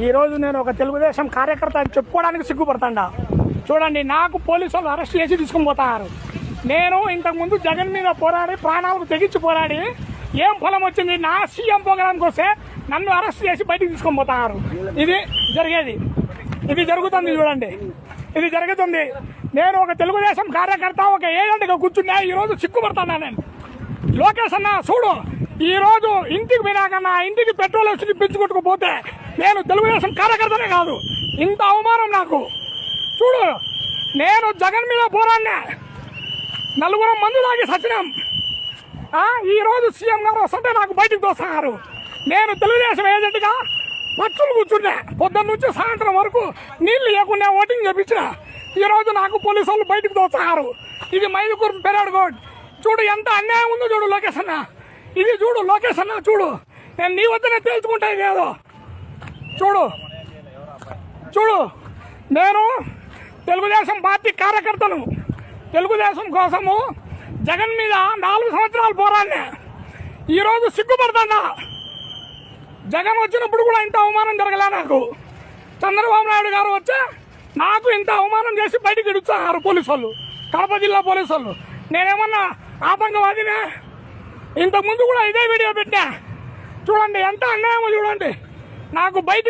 ఈ రోజు నేను ఒక తెలుగుదేశం కార్యకర్త అని చెప్పుకోవడానికి సిగ్గుపడతాండా. చూడండి, నాకు పోలీసు వాళ్ళు అరెస్ట్ చేసి తీసుకుని పోతారు. నేను ఇంతకుముందు జగన్ మీద పోరాడి ప్రాణాలకు తెగించి పోరాడి ఏం ఫలం వచ్చింది? నా సీఎం ప్రోగ్రాంకి వస్తే నన్ను అరెస్ట్ చేసి బయటికి తీసుకొని పోతారు. ఇది జరిగేది, ఇది జరుగుతుంది. చూడండి, ఇది జరుగుతుంది. నేను ఒక తెలుగుదేశం కార్యకర్త, ఒక ఏజెంట్గా కూర్చున్నా. ఈరోజు సిగ్గుపడతాను నేను. లోకేష్ అన్న చూడు, ఈ రోజు ఇంటికి పోయినాకన్నా ఇంటికి పెట్రోల్ వచ్చి పెంచుకుంటుకుపోతే నేను తెలుగుదేశం కార్యకర్తనే కాదు. ఇంత అవమానం నాకు. చూడు, నేను జగన్ మీద పోరాడినా, 4 మంది దాగి సచ్చినాం. ఈ రోజు సీఎం గారు వస్తుంటే నాకు బయటకు తోస్తున్నారు. నేను తెలుగుదేశం ఏజెంట్గా పచ్చులు కూర్చున్నా, పొద్దున్న నుంచి సాయంత్రం వరకు నీళ్లు లేకుండా ఓటింగ్ చేపించిన. ఈ రోజు నాకు పోలీసు వాళ్ళు బయటకు తోస్తున్నారు. ఇది మైదుకూరు పెరాడు గోడ్. చూడు ఎంత అన్యాయం ఉందో. చూడు లోకేష్ అన్న, ఇది చూడు లోకేష్ అన్న, చూడు నేను నీ వద్దనే తేల్చుకుంటా. ఇదేదో చూడు, చూడు నేను తెలుగుదేశం పార్టీ కార్యకర్తను. తెలుగుదేశం కోసము జగన్ మీద 4 సంవత్సరాలు పోరాడినా. ఈరోజు సిగ్గుపడతాడా? జగన్ వచ్చినప్పుడు కూడా ఇంత అవమానం జరగలే నాకు. చంద్రబాబు నాయుడు గారు వచ్చే నాకు ఇంత అవమానం చేసి బయటికి ఇడుస్తున్నారు పోలీసు వాళ్ళు, కడప జిల్లా పోలీసు వాళ్ళు. నేనేమన్నా ఆతంకవాదినే? ఇంతకుముందు కూడా ఇదే వీడియో పెట్టా. చూడండి ఎంత అన్యాయమో. చూడండి, నాకు బయట